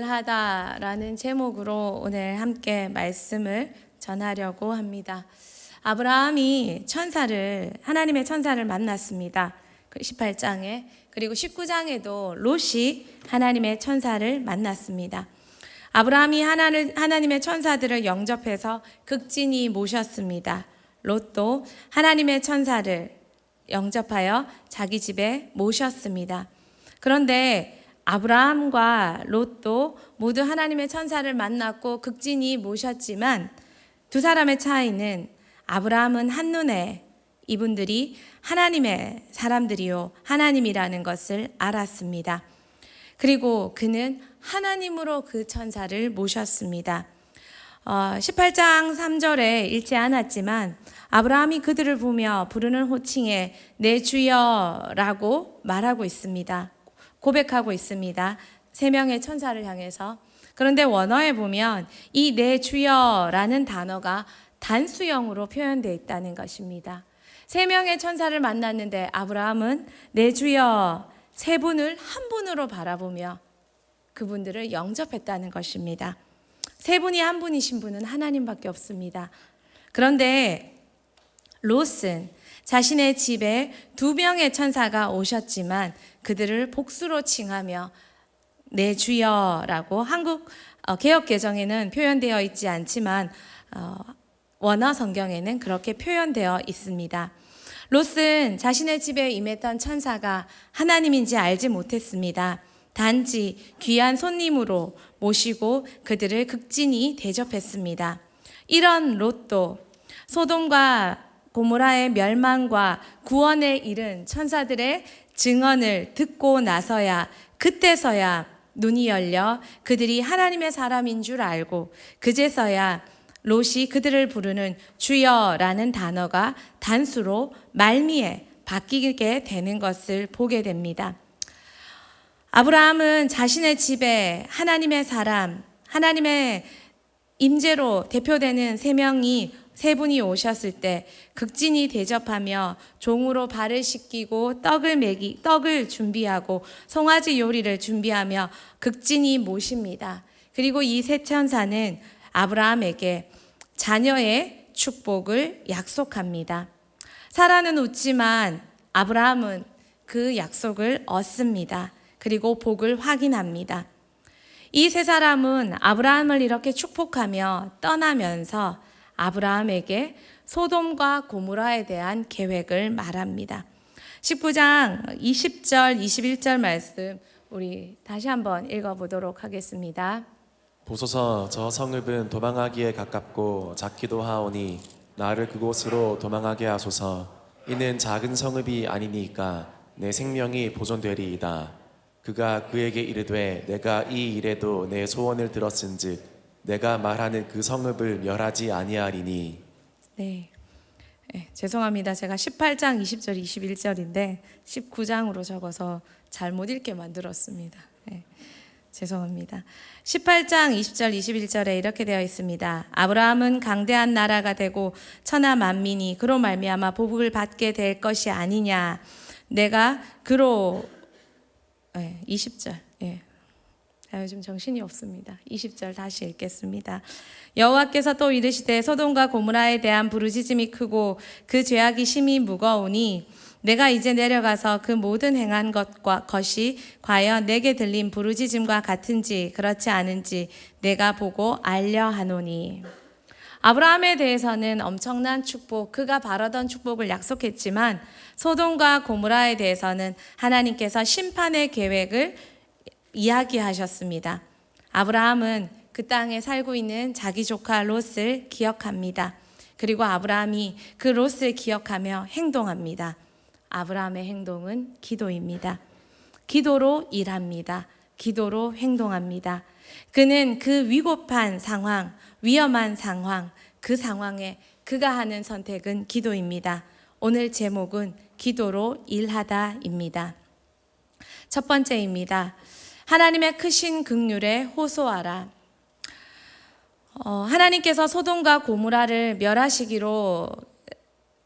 하다라는 제목으로 오늘 함께 말씀을 전하려고 합니다. 아브라함이 하나님의 천사를 만났습니다. 18장에 그리고 19장에도 롯이 하나님의 천사를 만났습니다. 아브라함이 하나님의 천사들을 영접해서 극진히 모셨습니다. 롯도 하나님의 천사를 영접하여 자기 집에 모셨습니다. 그런데 아브라함과 롯도 모두 하나님의 천사를 만났고 극진히 모셨지만 두 사람의 차이는 아브라함은 한눈에 이분들이 하나님의 사람들이요 하나님이라는 것을 알았습니다. 그리고 그는 하나님으로 그 천사를 모셨습니다. 18장 3절에 읽지 않았지만 아브라함이 그들을 보며 부르는 호칭에 내 주여라고 말하고 있습니다. 고백하고 있습니다. 세 명의 천사를 향해서. 그런데 원어에 보면 이 내 주여라는 단어가 단수형으로 표현되어 있다는 것입니다. 세 명의 천사를 만났는데 아브라함은 내 주여 세 분을 한 분으로 바라보며 그분들을 영접했다는 것입니다. 세 분이 한 분이신 분은 하나님밖에 없습니다. 그런데 롯은 자신의 집에 두 명의 천사가 오셨지만 그들을 복수로 칭하며 내 주여라고 한국 개역개정에는 표현되어 있지 않지만 원어 성경에는 그렇게 표현되어 있습니다. 롯은 자신의 집에 임했던 천사가 하나님인지 알지 못했습니다. 단지 귀한 손님으로 모시고 그들을 극진히 대접했습니다. 이런 롯도 소돔과 고모라의 멸망과 구원에 이른 천사들의 증언을 듣고 나서야 그때서야 눈이 열려 그들이 하나님의 사람인 줄 알고 그제서야 롯이 그들을 부르는 주여라는 단어가 단수로 말미에 바뀌게 되는 것을 보게 됩니다. 아브라함은 자신의 집에 하나님의 사람, 하나님의 임재로 대표되는 세 분이 오셨을 때 극진히 대접하며 종으로 발을 씻기고 떡을 준비하고 송아지 요리를 준비하며 극진히 모십니다. 그리고 이 세 천사는 아브라함에게 자녀의 축복을 약속합니다. 사라는 웃지만 아브라함은 그 약속을 얻습니다. 그리고 복을 확인합니다. 이 세 사람은 아브라함을 이렇게 축복하며 떠나면서 아브라함에게 소돔과 고모라에 대한 계획을 말합니다. 19장 20절, 21절 말씀 우리 다시 한번 읽어보도록 하겠습니다. 보소서 저 성읍은 도망하기에 가깝고 작기도 하오니 나를 그곳으로 도망하게 하소서. 이는 작은 성읍이 아니니까 내 생명이 보존되리이다. 그가 그에게 이르되 내가 이 일에도 내 소원을 들었은즉 내가 말하는 그 성읍을 멸하지 아니하리니. 네, 죄송합니다. 제가 18장 20절 21절인데 19장으로 적어서 잘못 읽게 만들었습니다. 죄송합니다. 18장 20절 21절에 이렇게 되어 있습니다. 아브라함은 강대한 나라가 되고 천하 만민이 그로 말미암아 복을 받게 될 것이 아니냐. 내가 그로 20절 요즘 정신이 없습니다. 20절 다시 읽겠습니다. 여호와께서 또 이르시되 소돔과 고모라에 대한 부르짖음이 크고 그 죄악이 심히 무거우니 내가 이제 내려가서 그 모든 행한 것이 과연 내게 들린 부르짖음과 같은지 그렇지 않은지 내가 보고 알려 하노니. 아브라함에 대해서는 엄청난 축복, 그가 바라던 축복을 약속했지만 소돔과 고모라에 대해서는 하나님께서 심판의 계획을 이야기하셨습니다. 아브라함은 그 땅에 살고 있는 자기 조카 롯을 기억합니다. 그리고 아브라함이 그 롯을 기억하며 행동합니다. 아브라함의 행동은 기도입니다. 기도로 일합니다. 기도로 행동합니다. 그는 그 위급한 상황, 위험한 상황, 그 상황에 그가 하는 선택은 기도입니다. 오늘 제목은 기도로 일하다입니다. 첫 번째입니다. 하나님의 크신 긍휼에 호소하라. 하나님께서 소돔과 고모라를 멸하시기로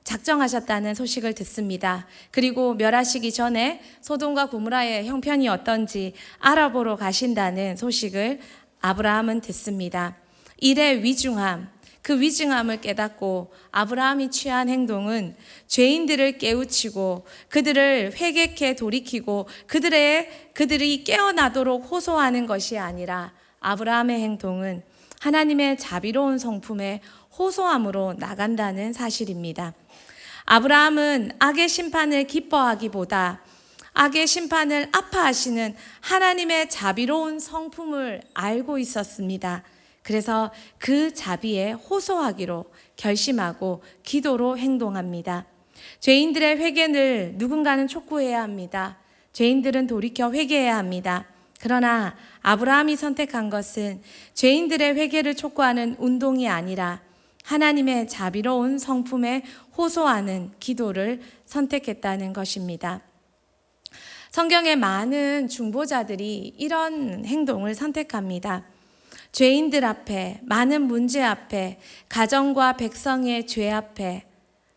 작정하셨다는 소식을 듣습니다. 그리고 멸하시기 전에 소돔과 고모라의 형편이 어떤지 알아보러 가신다는 소식을 아브라함은 듣습니다. 일의 위중함, 그 위중함을 깨닫고 아브라함이 취한 행동은 죄인들을 깨우치고 그들을 회개케 돌이키고 그들이 깨어나도록 호소하는 것이 아니라 아브라함의 행동은 하나님의 자비로운 성품에 호소함으로 나간다는 사실입니다. 아브라함은 악의 심판을 기뻐하기보다 악의 심판을 아파하시는 하나님의 자비로운 성품을 알고 있었습니다. 그래서 그 자비에 호소하기로 결심하고 기도로 행동합니다. 죄인들의 회개를 누군가는 촉구해야 합니다. 죄인들은 돌이켜 회개해야 합니다. 그러나 아브라함이 선택한 것은 죄인들의 회개를 촉구하는 운동이 아니라 하나님의 자비로운 성품에 호소하는 기도를 선택했다는 것입니다. 성경의 많은 중보자들이 이런 행동을 선택합니다. 죄인들 앞에, 많은 문제 앞에, 가정과 백성의 죄 앞에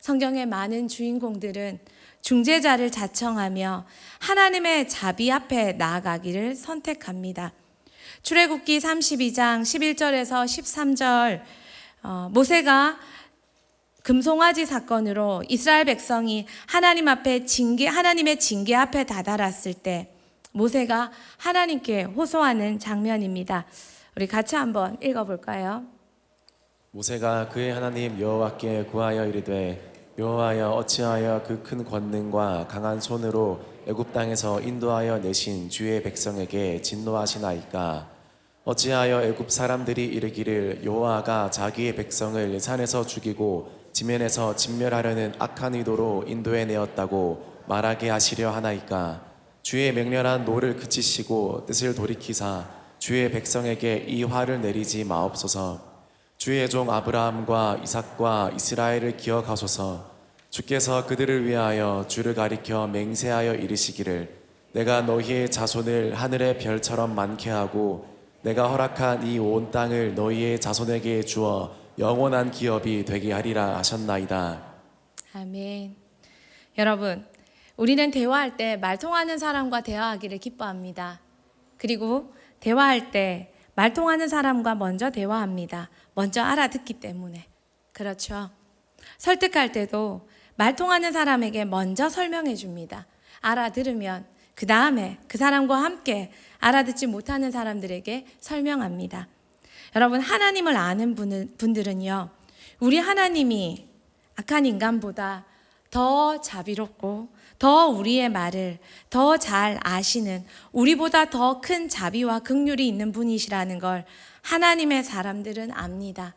성경의 많은 주인공들은 중재자를 자청하며 하나님의 자비 앞에 나아가기를 선택합니다. 출애굽기 32장 11절에서 13절 모세가 금송아지 사건으로 이스라엘 백성이 하나님의 징계 앞에 다다랐을 때 모세가 하나님께 호소하는 장면입니다. 우리 같이 한번 읽어볼까요? 모세가 그의 하나님 여호와께 구하여 이르되 여호와여 어찌하여 그 큰 권능과 강한 손으로 애굽 땅에서 인도하여 내신 주의 백성에게 진노하시나이까? 어찌하여 애굽 사람들이 이르기를 여호와가 자기의 백성을 산에서 죽이고 지면에서 진멸하려는 악한 의도로 인도해 내었다고 말하게 하시려 하나이까? 주의 맹렬한 노를 그치시고 뜻을 돌이키사 주의 백성에게 이 화를 내리지 마옵소서. 주의 종 아브라함과 이삭과 이스라엘을 기억하소서. 주께서 그들을 위하여 주를 가리켜 맹세하여 이르시기를 내가 너희의 자손을 하늘의 별처럼 많게 하고 내가 허락한 이 온 땅을 너희의 자손에게 주어 영원한 기업이 되게 하리라 하셨나이다. 아멘. 여러분, 우리는 대화할 때 말통하는 사람과 대화하기를 기뻐합니다. 그리고 대화할 때 말통하는 사람과 먼저 대화합니다. 먼저 알아듣기 때문에. 그렇죠. 설득할 때도 말통하는 사람에게 먼저 설명해 줍니다. 알아들으면 그 다음에 그 사람과 함께 알아듣지 못하는 사람들에게 설명합니다. 여러분, 하나님을 아는 분들은요, 우리 하나님이 악한 인간보다 더 자비롭고 더 우리의 말을 더 잘 아시는, 우리보다 더 큰 자비와 긍휼이 있는 분이시라는 걸 하나님의 사람들은 압니다.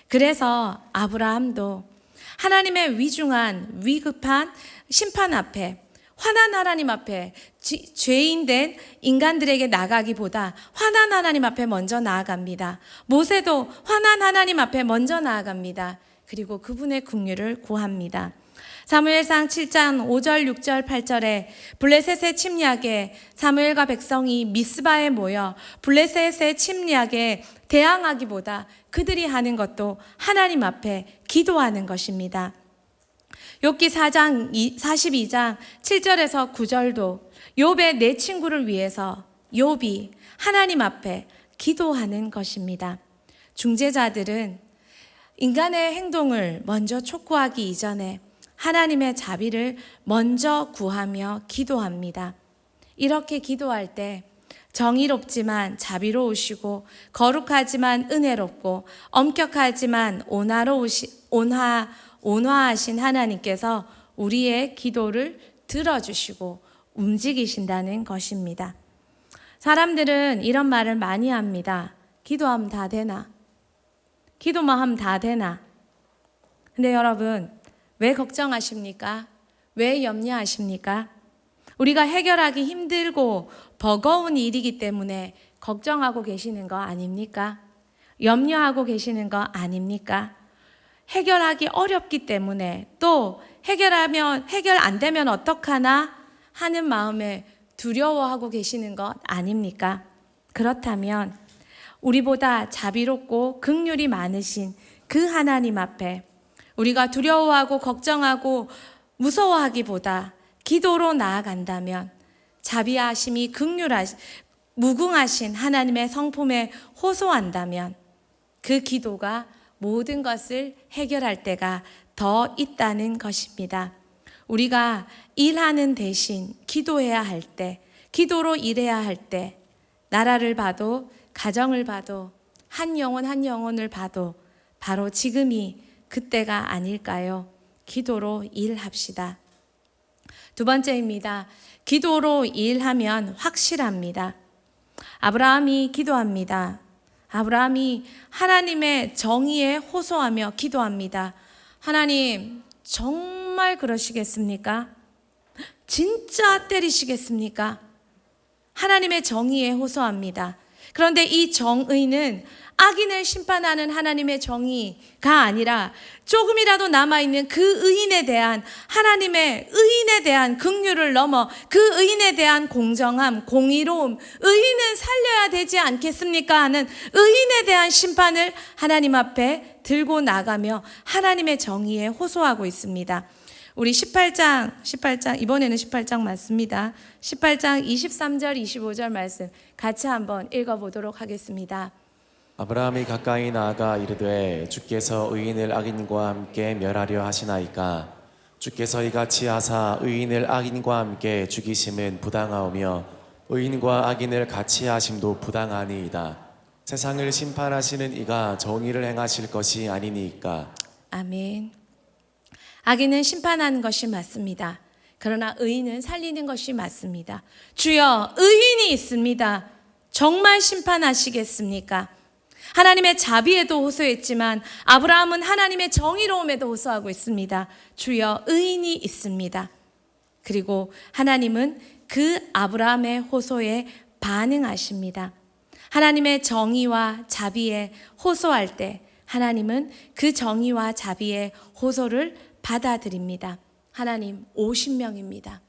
그래서 아브라함도 하나님의 위중한 위급한 심판 앞에, 화난 하나님 앞에 죄인된 인간들에게 나가기보다 화난 하나님 앞에 먼저 나아갑니다. 모세도 화난 하나님 앞에 먼저 나아갑니다. 그리고 그분의 긍휼을 구합니다. 사무엘상 7장 5절, 6절, 8절에 블레셋의 침략에 사무엘과 백성이 미스바에 모여 블레셋의 침략에 대항하기보다 그들이 하는 것도 하나님 앞에 기도하는 것입니다. 욥기 4장 42장 7절에서 9절도 욥의 내 친구를 위해서 욥이 하나님 앞에 기도하는 것입니다. 중재자들은 인간의 행동을 먼저 촉구하기 이전에 하나님의 자비를 먼저 구하며 기도합니다. 이렇게 기도할 때 정의롭지만 자비로우시고 거룩하지만 은혜롭고 엄격하지만 온화하신 하나님께서 우리의 기도를 들어주시고 움직이신다는 것입니다. 사람들은 이런 말을 많이 합니다. 기도하면 다 되나? 기도만 하면 다 되나? 근데 여러분, 왜 걱정하십니까? 왜 염려하십니까? 우리가 해결하기 힘들고 버거운 일이기 때문에 걱정하고 계시는 거 아닙니까? 염려하고 계시는 거 아닙니까? 해결하기 어렵기 때문에, 또 해결 안 되면 어떡하나 하는 마음에 두려워하고 계시는 것 아닙니까? 그렇다면 우리보다 자비롭고 긍휼이 많으신 그 하나님 앞에 우리가 두려워하고 걱정하고 무서워하기보다 기도로 나아간다면 자비하심이 무궁하신 하나님의 성품에 호소한다면 그 기도가 모든 것을 해결할 때가 더 있다는 것입니다. 우리가 일하는 대신 기도해야 할 때, 기도로 일해야 할 때, 나라를 봐도 가정을 봐도 한 영혼 한 영혼을 봐도 바로 지금이 그때가 아닐까요? 기도로 일합시다. 두 번째입니다. 기도로 일하면 확실합니다. 아브라함이 기도합니다. 아브라함이 하나님의 정의에 호소하며 기도합니다. 하나님, 정말 그러시겠습니까? 진짜 때리시겠습니까? 하나님의 정의에 호소합니다. 그런데 이 정의는 악인을 심판하는 하나님의 정의가 아니라 조금이라도 남아있는 그 의인에 대한 하나님의 의인에 대한 긍휼을 넘어 그 의인에 대한 공정함, 공의로움, 의인은 살려야 되지 않겠습니까? 하는 의인에 대한 심판을 하나님 앞에 들고 나가며 하나님의 정의에 호소하고 있습니다. 우리 18장 이번에는 18장 맞습니다. 18장 23절 25절 말씀 같이 한번 읽어보도록 하겠습니다. 아브라함이 가까이 나아가 이르되 주께서 의인을 악인과 함께 멸하려 하시나이까 주께서 이같이 하사 의인을 악인과 함께 죽이심은 부당하오며 의인과 악인을 같이 하심도 부당하니이다. 세상을 심판하시는 이가 정의를 행하실 것이 아니니까. 아멘. 악인은 심판하는 것이 맞습니다. 그러나 의인은 살리는 것이 맞습니다. 주여, 의인이 있습니다. 정말 심판하시겠습니까? 하나님의 자비에도 호소했지만 아브라함은 하나님의 정의로움에도 호소하고 있습니다. 주여, 의인이 있습니다. 그리고 하나님은 그 아브라함의 호소에 반응하십니다. 하나님의 정의와 자비에 호소할 때 하나님은 그 정의와 자비의 호소를 받아들입니다. 하나님, 50명입니다.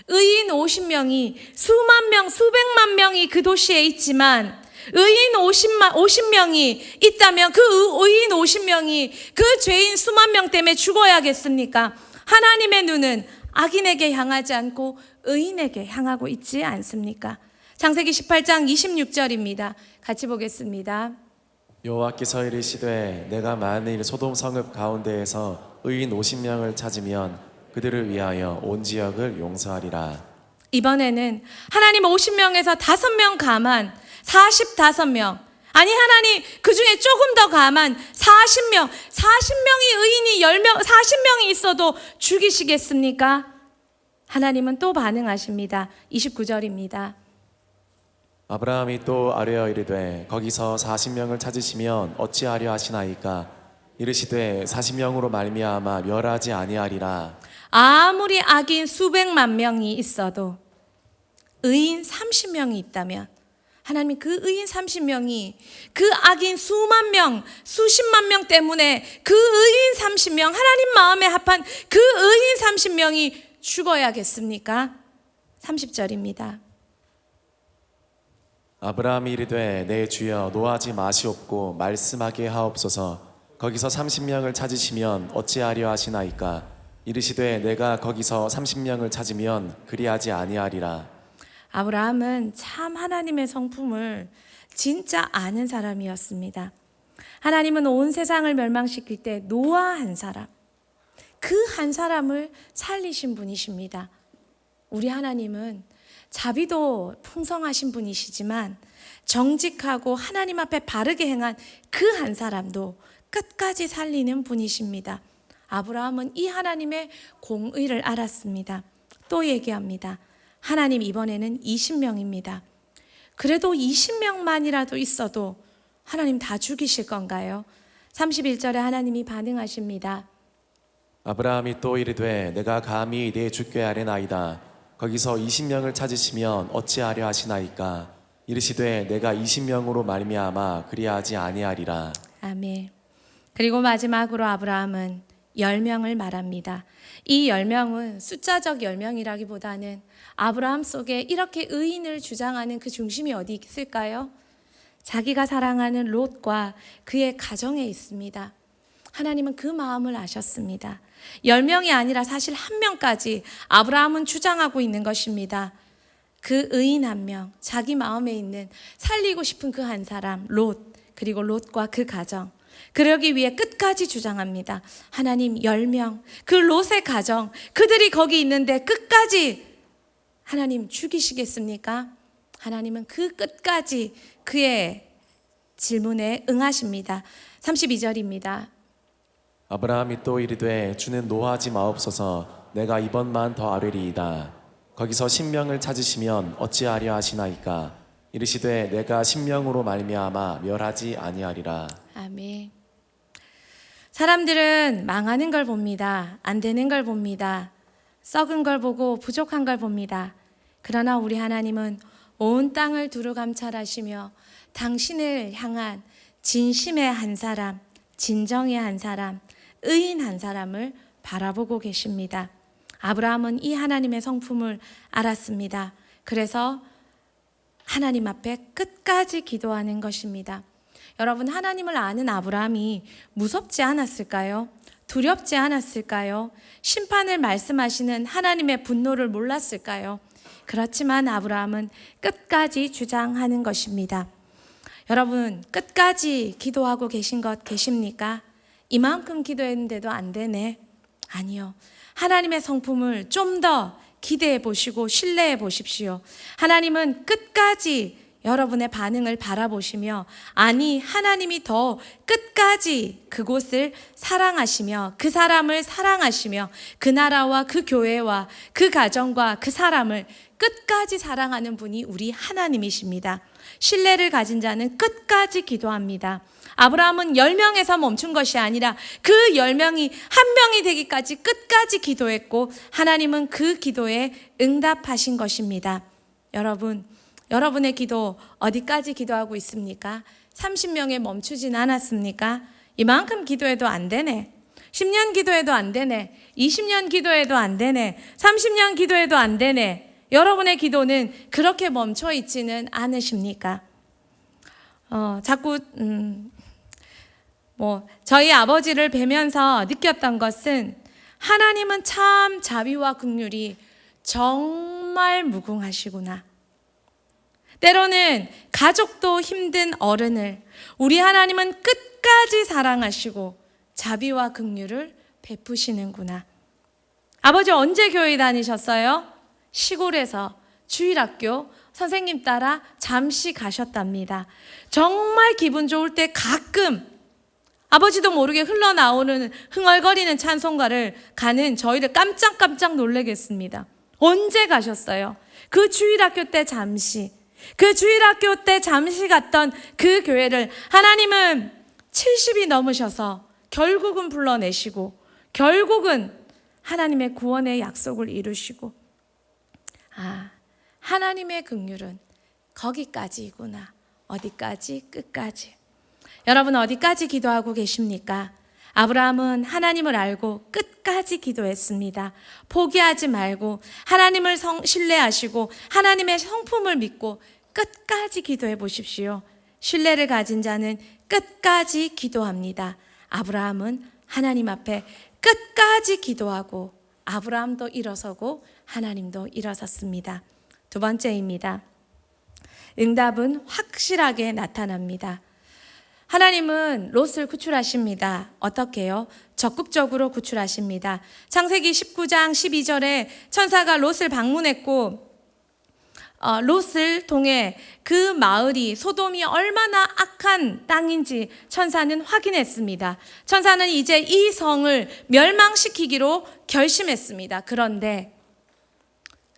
의인 50명이 수만 명, 수백만 명이 그 도시에 있지만 의인 50명이 있다면 그 의인 50명이 그 죄인 수만 명 때문에 죽어야겠습니까? 하나님의 눈은 악인에게 향하지 않고 의인에게 향하고 있지 않습니까? 창세기 18장 26절입니다. 같이 보겠습니다. 여호와께서 이르시되 내가 만일 소돔 성읍 가운데에서 의인 50명을 찾으면 그들을 위하여 온 지역을 용서하리라. 이번에는 하나님 50명에서 5명 감한 45명, 아니 하나님 그 중에 조금 더 감한 40명, 40명이 의인이 10명, 40명이 있어도 죽이시겠습니까? 하나님은 또 반응하십니다. 29절입니다. 아브라함이 또 아뢰어 이르되 거기서 40명을 찾으시면 어찌하려 하시나이까 이르시되 40명으로 말미암아 멸하지 아니하리라. 아무리 악인 수백만 명이 있어도 의인 30명이 있다면 하나님 그 의인 30명이 그 악인 수만 명, 수십만 명 때문에 그 의인 30명, 하나님 마음에 합한 그 의인 30명이 죽어야겠습니까? 30절입니다. 아브라함이 이르되 내 주여 노하지 마시옵고 말씀하게 하옵소서. 거기서 30명을 찾으시면 어찌하려 하시나이까 이르시되 내가 거기서 30명을 찾으면 그리하지 아니하리라. 아브라함은 참 하나님의 성품을 진짜 아는 사람이었습니다. 하나님은 온 세상을 멸망시킬 때 노아 한 사람, 그 한 사람을 살리신 분이십니다. 우리 하나님은 자비도 풍성하신 분이시지만 정직하고 하나님 앞에 바르게 행한 그 한 사람도 끝까지 살리는 분이십니다. 아브라함은 이 하나님의 공의를 알았습니다. 또 얘기합니다. 하나님 이번에는 20명입니다. 그래도 20명만이라도 있어도 하나님 다 죽이실 건가요? 31절에 하나님이 반응하십니다. 아브라함이 또 이르되 내가 감히 내 주께 아뢰나이다. 거기서 20명을 찾으시면 어찌하려 하시나이까 이르시되 내가 20명으로 말미암아 그리하지 아니하리라. 아멘. 그리고 마지막으로 아브라함은 10명을 말합니다. 이 10명은 숫자적 10명이라기보다는 아브라함 속에 이렇게 의인을 주장하는 그 중심이 어디 있을까요? 자기가 사랑하는 롯과 그의 가정에 있습니다. 하나님은 그 마음을 아셨습니다. 10명이 아니라 사실 1명까지 아브라함은 주장하고 있는 것입니다. 그 의인 1명, 자기 마음에 있는 살리고 싶은 그 한 사람, 롯, 그리고 롯과 그 가정. 그러기 위해 끝까지 주장합니다. 하나님 10명, 그 롯의 가정, 그들이 거기 있는데 끝까지 하나님 죽이시겠습니까? 하나님은 그 끝까지 그의 질문에 응하십니다. 32절입니다. 아브라함이 또 이르되 주는 노하지 마옵소서 내가 이번만 더 아뢰리이다. 거기서 10명을 찾으시면 어찌하려 하시나이까. 이르시되 내가 10명으로 말미암아 멸하지 아니하리라. 아멘. 사람들은 망하는 걸 봅니다. 안 되는 걸 봅니다. 썩은 걸 보고 부족한 걸 봅니다. 그러나 우리 하나님은 온 땅을 두루 감찰하시며 당신을 향한 진심의 한 사람, 진정의 한 사람, 의인 한 사람을 바라보고 계십니다. 아브라함은 이 하나님의 성품을 알았습니다. 그래서 하나님 앞에 끝까지 기도하는 것입니다. 여러분, 하나님을 아는 아브라함이 무섭지 않았을까요? 두렵지 않았을까요? 심판을 말씀하시는 하나님의 분노를 몰랐을까요? 그렇지만 아브라함은 끝까지 주장하는 것입니다. 여러분, 끝까지 기도하고 계신 것 계십니까? 이만큼 기도했는데도 안 되네. 아니요. 하나님의 성품을 좀 더 기대해 보시고 신뢰해 보십시오. 하나님은 끝까지 여러분의 반응을 바라보시며, 아니, 하나님이 더 끝까지 그곳을 사랑하시며 그 사람을 사랑하시며 그 나라와 그 교회와 그 가정과 그 사람을 끝까지 사랑하는 분이 우리 하나님이십니다. 신뢰를 가진 자는 끝까지 기도합니다. 아브라함은 10명에서 멈춘 것이 아니라 그 10명이 1명이 되기까지 끝까지 기도했고 하나님은 그 기도에 응답하신 것입니다. 여러분의 기도 어디까지 기도하고 있습니까? 30명에 멈추진 않았습니까? 이만큼 기도해도 안 되네. 10년 기도해도 안 되네. 20년 기도해도 안 되네. 30년 기도해도 안 되네. 여러분의 기도는 그렇게 멈춰 있지는 않으십니까? 자꾸 저희 아버지를 뵈면서 느꼈던 것은 하나님은 참 자비와 긍휼이 정말 무궁하시구나. 때로는 가족도 힘든 어른을 우리 하나님은 끝까지 사랑하시고 자비와 긍휼을 베푸시는구나. 아버지 언제 교회 다니셨어요? 시골에서 주일학교 선생님 따라 잠시 가셨답니다. 정말 기분 좋을 때 가끔 아버지도 모르게 흘러나오는 흥얼거리는 찬송가를 가는 저희를 깜짝깜짝 놀래겠습니다. 언제 가셨어요? 그 주일학교 때 잠시 갔던 그 교회를 하나님은 70이 넘으셔서 결국은 불러내시고 결국은 하나님의 구원의 약속을 이루시고, 하나님의 긍휼은 거기까지이구나. 어디까지? 끝까지. 여러분 어디까지 기도하고 계십니까? 아브라함은 하나님을 알고 끝까지 기도했습니다. 포기하지 말고 하나님을 신뢰하시고 하나님의 성품을 믿고 끝까지 기도해 보십시오. 신뢰를 가진 자는 끝까지 기도합니다. 아브라함은 하나님 앞에 끝까지 기도하고 아브라함도 일어서고 하나님도 일어섰습니다. 두 번째입니다. 응답은 확실하게 나타납니다. 하나님은 롯을 구출하십니다. 어떻게요? 적극적으로 구출하십니다. 창세기 19장 12절에 천사가 롯을 방문했고 롯을 통해 그 마을이 소돔이 얼마나 악한 땅인지 천사는 확인했습니다. 천사는 이제 이 성을 멸망시키기로 결심했습니다. 그런데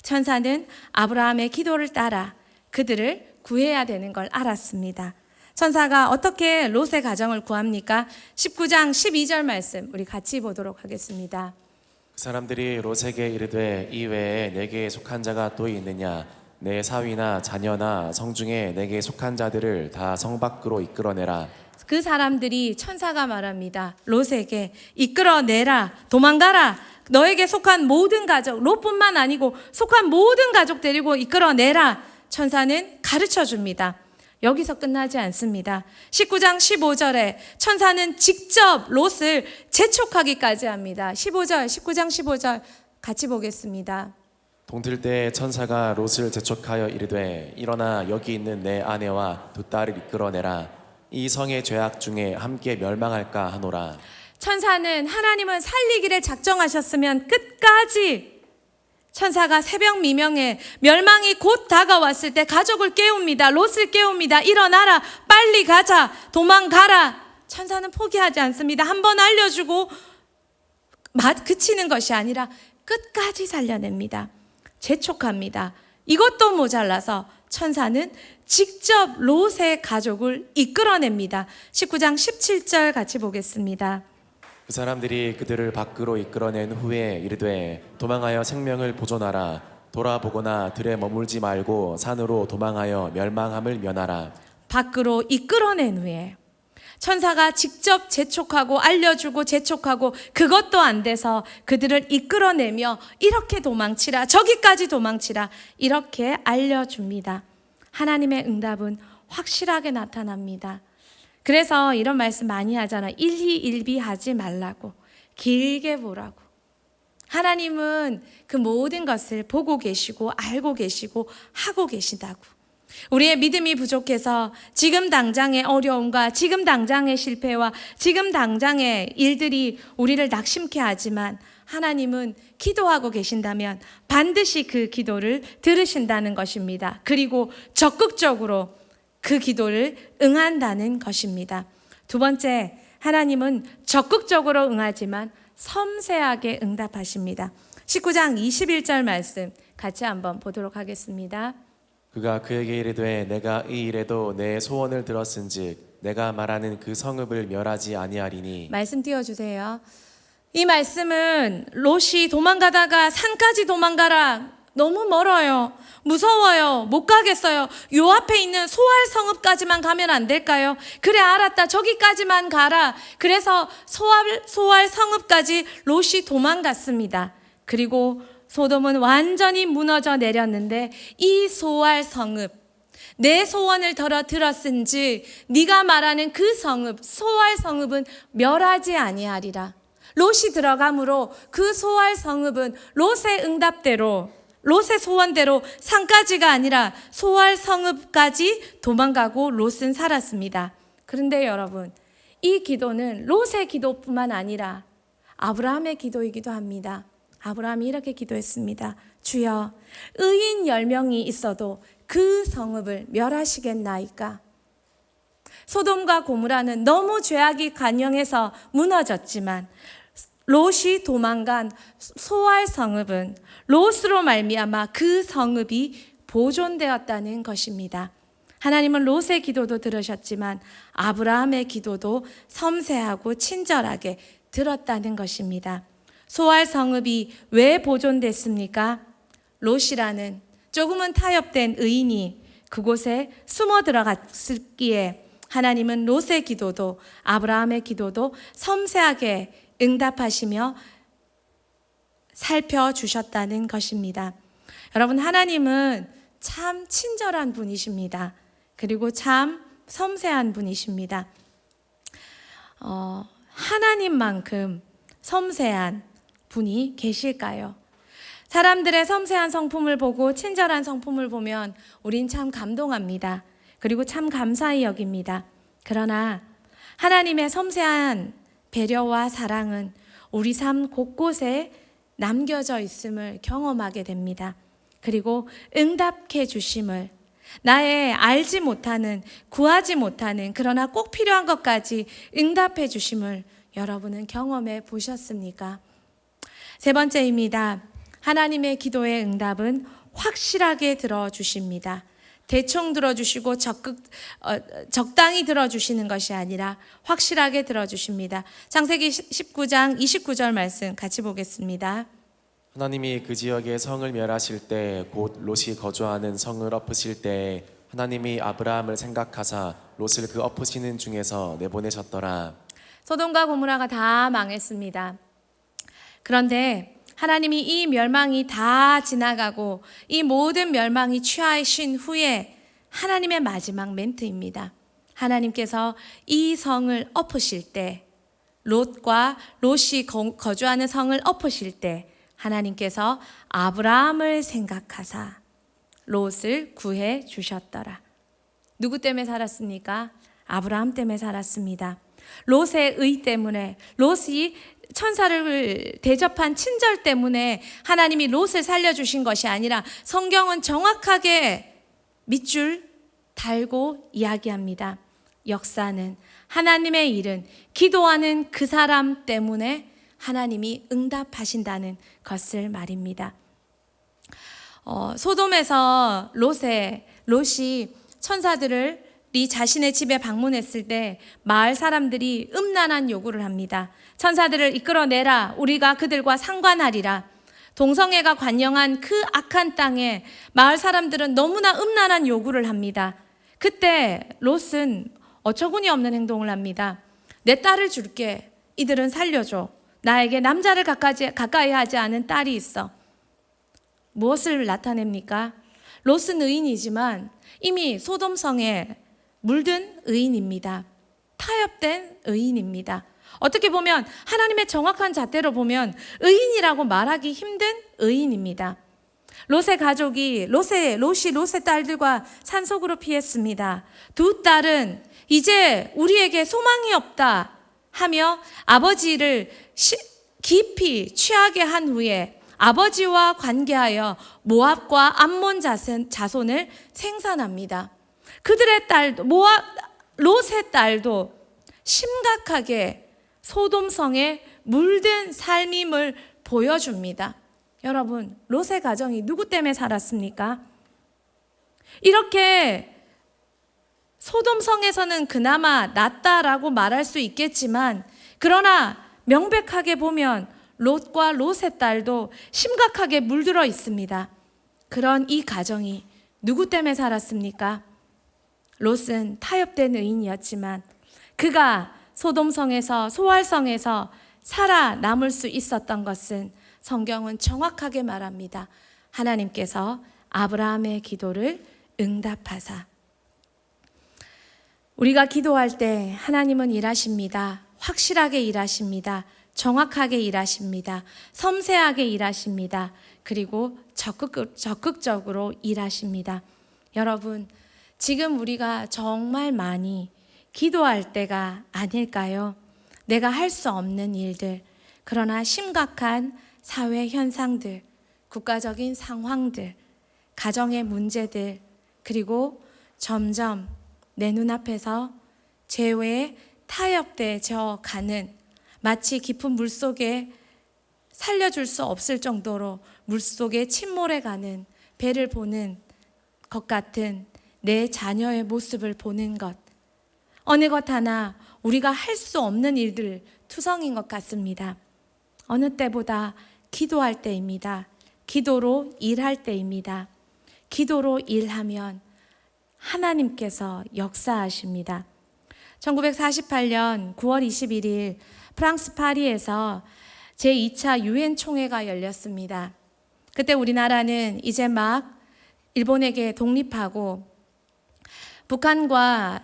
천사는 아브라함의 기도를 따라 그들을 구해야 되는 걸 알았습니다. 천사가 어떻게 롯의 가정을 구합니까? 19장 12절 말씀 우리 같이 보도록 하겠습니다. 그 사람들이 롯에게 이르되 이 외에 내게 속한 자가 또 있느냐? 내 사위나 자녀나 성중에 내게 속한 자들을 다 성 밖으로 이끌어내라. 그 사람들이 천사가 말합니다. 롯에게 이끌어내라, 도망가라. 너에게 속한 모든 가족, 롯뿐만 아니고 속한 모든 가족 데리고 이끌어내라. 천사는 가르쳐 줍니다. 여기서 끝나지 않습니다. 19장 15절에 천사는 직접 롯을 재촉하기까지 합니다. 19장 15절 같이 보겠습니다. 동틀 때 천사가 롯을 재촉하여 이르되 일어나 여기 있는 내 아내와 두 딸을 이끌어내라. 이 성의 죄악 중에 함께 멸망할까 하노라. 천사는 하나님은 살리기를 작정하셨으면 끝까지 천사가 새벽 미명에 멸망이 곧 다가왔을 때 가족을 깨웁니다. 롯을 깨웁니다. 일어나라. 빨리 가자. 도망가라. 천사는 포기하지 않습니다. 한 번 알려주고 그치는 것이 아니라 끝까지 살려냅니다. 재촉합니다. 이것도 모자라서 천사는 직접 롯의 가족을 이끌어냅니다. 19장 17절 같이 보겠습니다. 그 사람들이 그들을 밖으로 이끌어낸 후에 이르되 도망하여 생명을 보존하라. 돌아보거나 들에 머물지 말고 산으로 도망하여 멸망함을 면하라. 밖으로 이끌어낸 후에 천사가 직접 재촉하고 알려주고 재촉하고 그것도 안 돼서 그들을 이끌어내며 이렇게 도망치라, 저기까지 도망치라 이렇게 알려줍니다. 하나님의 응답은 확실하게 나타납니다. 그래서 이런 말씀 많이 하잖아. 일희일비하지 말라고, 길게 보라고. 하나님은 그 모든 것을 보고 계시고 알고 계시고 하고 계시다고. 우리의 믿음이 부족해서 지금 당장의 어려움과 지금 당장의 실패와 지금 당장의 일들이 우리를 낙심케 하지만 하나님은 기도하고 계신다면 반드시 그 기도를 들으신다는 것입니다. 그리고 적극적으로 그 기도를 응한다는 것입니다. 두 번째, 하나님은 적극적으로 응하지만 섬세하게 응답하십니다. 19장 21절 말씀 같이 한번 보도록 하겠습니다. 그가 그에게 이르되 내가 이 일에도 내 소원을 들었은즉 내가 말하는 그 성읍을 멸하지 아니하리니. 말씀 띄워주세요. 이 말씀은 롯이 도망가다가 산까지 도망가라, 너무 멀어요, 무서워요, 못 가겠어요, 요 앞에 있는 소알 성읍까지만 가면 안 될까요? 그래 알았다, 저기까지만 가라. 그래서 소알 성읍까지 롯이 도망갔습니다. 그리고 소돔은 완전히 무너져 내렸는데 이 소알 성읍, 내 소원을 들었은지 네가 말하는 그 성읍, 소알 성읍은 멸하지 아니하리라. 롯이 들어감으로 그 소알 성읍은 롯의 응답대로, 롯의 소원대로 산까지가 아니라 소알 성읍까지 도망가고 롯은 살았습니다. 그런데 여러분, 이 기도는 롯의 기도뿐만 아니라 아브라함의 기도이기도 합니다. 아브라함이 이렇게 기도했습니다. 주여, 의인 10명이 있어도 그 성읍을 멸하시겠나이까? 소돔과 고모라는 너무 죄악이 간영해서 무너졌지만 롯이 도망간 소알 성읍은 롯으로 말미암아 그 성읍이 보존되었다는 것입니다. 하나님은 롯의 기도도 들으셨지만 아브라함의 기도도 섬세하고 친절하게 들었다는 것입니다. 소알 성읍이 왜 보존됐습니까? 롯이라는 조금은 타협된 의인이 그곳에 숨어 들어갔기에 하나님은 롯의 기도도 아브라함의 기도도 섬세하게 응답하시며 살펴주셨다는 것입니다. 여러분, 하나님은 참 친절한 분이십니다. 그리고 참 섬세한 분이십니다. 하나님만큼 섬세한 분이 계실까요? 사람들의 섬세한 성품을 보고 친절한 성품을 보면 우린 참 감동합니다. 그리고 참 감사히 여깁니다. 그러나 하나님의 섬세한 배려와 사랑은 우리 삶 곳곳에 남겨져 있음을 경험하게 됩니다. 그리고 응답해 주심을, 나의 알지 못하는, 구하지 못하는, 그러나 꼭 필요한 것까지 응답해 주심을 여러분은 경험해 보셨습니까? 세 번째입니다. 하나님의 기도의 응답은 확실하게 들어주십니다. 대충 들어주시고 적당히 들어주시는 것이 아니라 확실하게 들어주십니다. 창세기 19장 29절 말씀 같이 보겠습니다. 하나님이 그 지역의 성을 멸하실 때 곧 롯이 거주하는 성을 엎으실 때 하나님이 아브라함을 생각하사 롯을 그 엎으시는 중에서 내보내셨더라. 소돔과 고모라가 다 망했습니다. 그런데 하나님이 이 멸망이 다 지나가고 이 모든 멸망이 취하신 후에 하나님의 마지막 멘트입니다. 하나님께서 이 성을 엎으실 때, 롯이 거주하는 성을 엎으실 때 하나님께서 아브라함을 생각하사 롯을 구해 주셨더라. 누구 때문에 살았습니까? 아브라함 때문에 살았습니다. 롯의 의 때문에, 롯이 천사를 대접한 친절 때문에 하나님이 롯을 살려주신 것이 아니라 성경은 정확하게 밑줄 달고 이야기합니다. 역사는, 하나님의 일은 기도하는 그 사람 때문에 하나님이 응답하신다는 것을 말입니다. 소돔에서 롯이 천사들이 자신의 집에 방문했을 때 마을 사람들이 음란한 요구를 합니다. 천사들을 이끌어내라, 우리가 그들과 상관하리라. 동성애가 관영한 그 악한 땅에 마을 사람들은 너무나 음란한 요구를 합니다. 그때 롯은 어처구니 없는 행동을 합니다. 내 딸을 줄게. 이들은 살려줘. 나에게 남자를 가까이 하지 않은 딸이 있어. 무엇을 나타냅니까? 롯은 의인이지만 이미 소돔성에 물든 의인입니다. 타협된 의인입니다. 어떻게 보면 하나님의 정확한 잣대로 보면 의인이라고 말하기 힘든 의인입니다. 롯의 가족이 롯의 딸들과 산속으로 피했습니다. 두 딸은 이제 우리에게 소망이 없다 하며 아버지를 깊이 취하게 한 후에 아버지와 관계하여 모압과 암몬 자손을 생산합니다. 그들의 딸도, 롯의 딸도 심각하게 소돔성에 물든 삶임을 보여줍니다. 여러분, 롯의 가정이 누구 때문에 살았습니까? 이렇게 소돔성에서는 그나마 낫다라고 말할 수 있겠지만, 그러나 명백하게 보면 롯과 롯의 딸도 심각하게 물들어 있습니다. 그런 이 가정이 누구 때문에 살았습니까? 롯은 타협된 의인이었지만 그가 소돔성에서, 소알성에서 살아남을 수 있었던 것은 성경은 정확하게 말합니다. 하나님께서 아브라함의 기도를 응답하사. 우리가 기도할 때 하나님은 일하십니다. 확실하게 일하십니다. 정확하게 일하십니다. 섬세하게 일하십니다. 그리고 적극적으로 일하십니다. 여러분, 지금 우리가 정말 많이 기도할 때가 아닐까요? 내가 할 수 없는 일들, 그러나 심각한 사회 현상들, 국가적인 상황들, 가정의 문제들, 그리고 점점 내 눈앞에서 죄에 타협되어 가는, 마치 깊은 물속에 살려줄 수 없을 정도로 물속에 침몰해 가는 배를 보는 것 같은 내 자녀의 모습을 보는 것, 어느 것 하나 우리가 할 수 없는 일들 투성인 것 같습니다. 어느 때보다 기도할 때입니다. 기도로 일할 때입니다. 기도로 일하면 하나님께서 역사하십니다. 1948년 9월 21일 프랑스 파리에서 제2차 유엔 총회가 열렸습니다. 그때 우리나라는 이제 막 일본에게 독립하고 북한과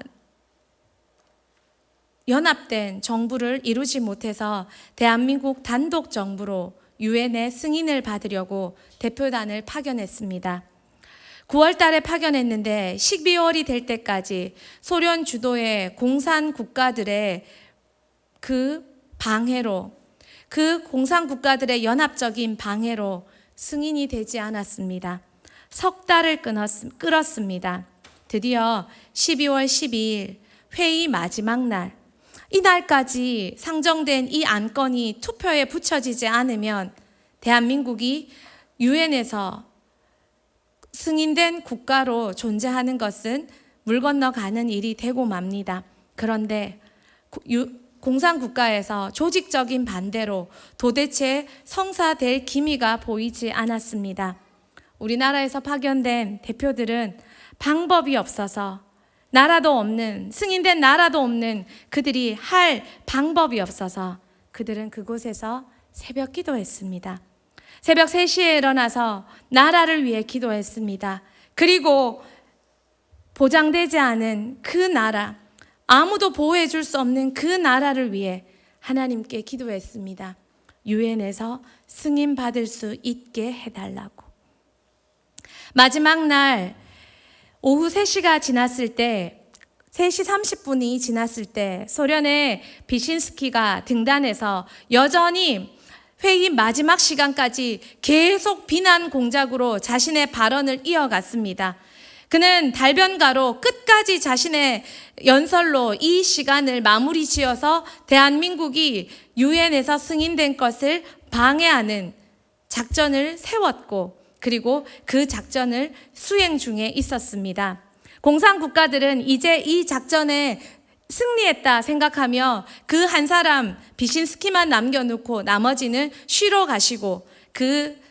연합된 정부를 이루지 못해서 대한민국 단독 정부로 유엔의 승인을 받으려고 대표단을 파견했습니다. 9월 달에 파견했는데 12월이 될 때까지 소련 주도의 공산 국가들의 그 공산 국가들의 연합적인 방해로 승인이 되지 않았습니다. 석 달을 끌었습니다. 드디어 12월 12일 회의 마지막 날, 이날까지 상정된 이 안건이 투표에 붙여지지 않으면 대한민국이 유엔에서 승인된 국가로 존재하는 것은 물 건너가는 일이 되고 맙니다. 그런데 공산국가에서 조직적인 반대로 도대체 성사될 기미가 보이지 않았습니다. 우리나라에서 파견된 대표들은 방법이 없어서, 승인된 나라도 없는 그들이 할 방법이 없어서 그들은 그곳에서 새벽 기도했습니다. 새벽 3시에 일어나서 나라를 위해 기도했습니다. 그리고 보장되지 않은 그 나라, 아무도 보호해 줄 수 없는 그 나라를 위해 하나님께 기도했습니다. 유엔에서 승인 받을 수 있게 해달라고. 마지막 날 오후 3시가 지났을 때, 3시 30분이 지났을 때 소련의 비신스키가 등단해서 여전히 회의 마지막 시간까지 계속 비난 공작으로 자신의 발언을 이어갔습니다. 그는 달변가로 끝까지 자신의 연설로 이 시간을 마무리 지어서 대한민국이 유엔에서 승인된 것을 방해하는 작전을 세웠고, 그리고 그 작전을 수행 중에 있었습니다. 공산국가들은 이제 이 작전에 승리했다 생각하며 그 한 사람 비신스키만 남겨놓고 나머지는 쉬러 가시고, 그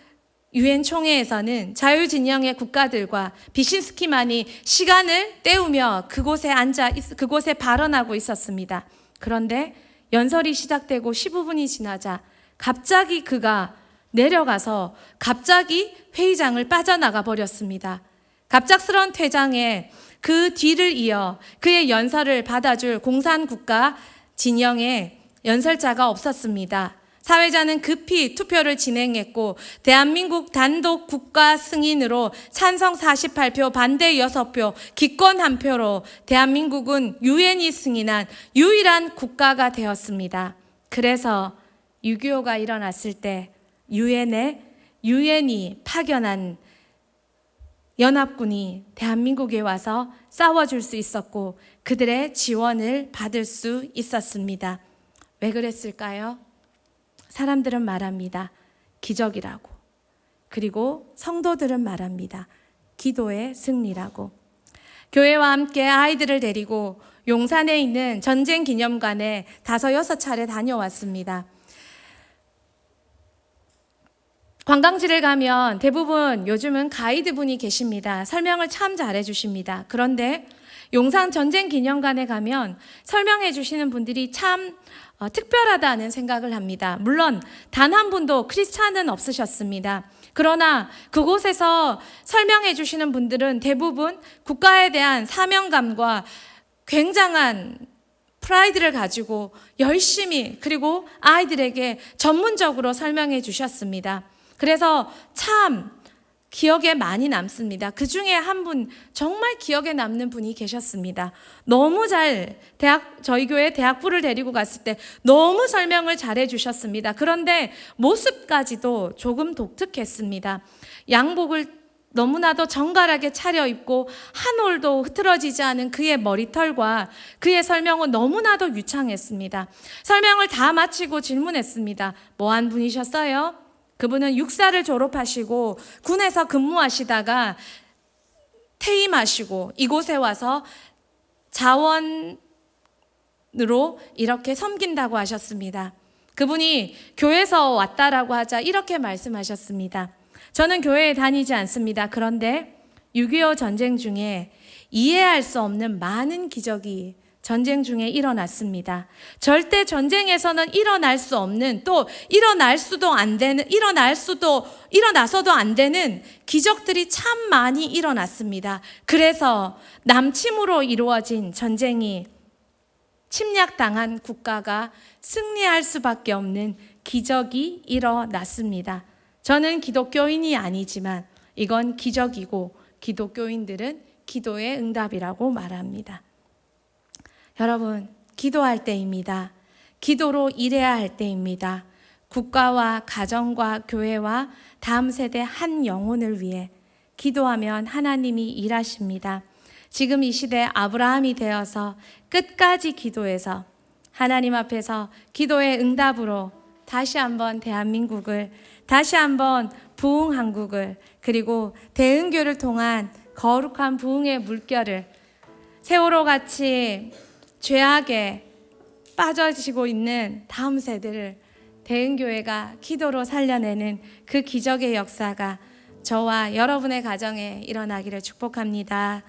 유엔 총회에서는 자유진영의 국가들과 비신스키만이 시간을 때우며 그곳에 발언하고 있었습니다. 그런데 연설이 시작되고 15분이 지나자 갑자기 그가 내려가서 갑자기 회의장을 빠져나가 버렸습니다. 갑작스런 퇴장에 그 뒤를 이어 그의 연설을 받아줄 공산국가 진영의 연설자가 없었습니다. 사회자는 급히 투표를 진행했고 대한민국 단독 국가 승인으로 찬성 48표, 반대 6표, 기권 1표로 대한민국은 유엔이 승인한 유일한 국가가 되었습니다. 그래서 6.25가 일어났을 때 유엔이 파견한 연합군이 대한민국에 와서 싸워줄 수 있었고 그들의 지원을 받을 수 있었습니다. 왜 그랬을까요? 사람들은 말합니다. 기적이라고. 그리고 성도들은 말합니다. 기도의 승리라고. 교회와 함께 아이들을 데리고 용산에 있는 전쟁 기념관에 5-6차례 다녀왔습니다. 관광지를 가면 대부분 요즘은 가이드분이 계십니다. 설명을 참 잘해주십니다. 그런데 용산 전쟁 기념관에 가면 설명해 주시는 분들이 참 특별하다는 생각을 합니다. 물론 단 한 분도 크리스찬은 없으셨습니다. 그러나 그곳에서 설명해 주시는 분들은 대부분 국가에 대한 사명감과 굉장한 프라이드를 가지고 열심히, 그리고 아이들에게 전문적으로 설명해 주셨습니다. 그래서 참 기억에 많이 남습니다. 그 중에 한 분, 정말 기억에 남는 분이 계셨습니다. 너무 저희 교회 대학부를 데리고 갔을 때 너무 설명을 잘해 주셨습니다. 그런데 모습까지도 조금 독특했습니다. 양복을 너무나도 정갈하게 차려입고 한 올도 흐트러지지 않은 그의 머리털과 그의 설명은 너무나도 유창했습니다. 설명을 다 마치고 질문했습니다. 뭐 한 분이셨어요? 그분은 육사를 졸업하시고 군에서 근무하시다가 퇴임하시고 이곳에 와서 자원으로 이렇게 섬긴다고 하셨습니다. 그분이 교회에서 왔다라고 하자 이렇게 말씀하셨습니다. 저는 교회에 다니지 않습니다. 그런데 6.25 전쟁 중에 이해할 수 없는 많은 기적이 전쟁 중에 일어났습니다. 절대 전쟁에서는 일어날 수 없는, 또 일어나서도 안 되는 기적들이 참 많이 일어났습니다. 그래서 남침으로 이루어진 전쟁이 침략당한 국가가 승리할 수밖에 없는 기적이 일어났습니다. 저는 기독교인이 아니지만 이건 기적이고 기독교인들은 기도의 응답이라고 말합니다. 여러분, 기도할 때입니다. 기도로 일해야 할 때입니다. 국가와 가정과 교회와 다음 세대 한 영혼을 위해 기도하면 하나님이 일하십니다. 지금 이 시대 아브라함이 되어서 끝까지 기도해서 하나님 앞에서 기도의 응답으로 다시 한번 대한민국을, 다시 한번 부흥한국을, 그리고 대흥교를 통한 거룩한 부흥의 물결을, 세월호 같이 죄악에 빠져지고 있는 다음 세대를 대흥교회가 기도로 살려내는 그 기적의 역사가 저와 여러분의 가정에 일어나기를 축복합니다.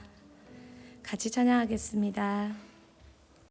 같이 찬양하겠습니다.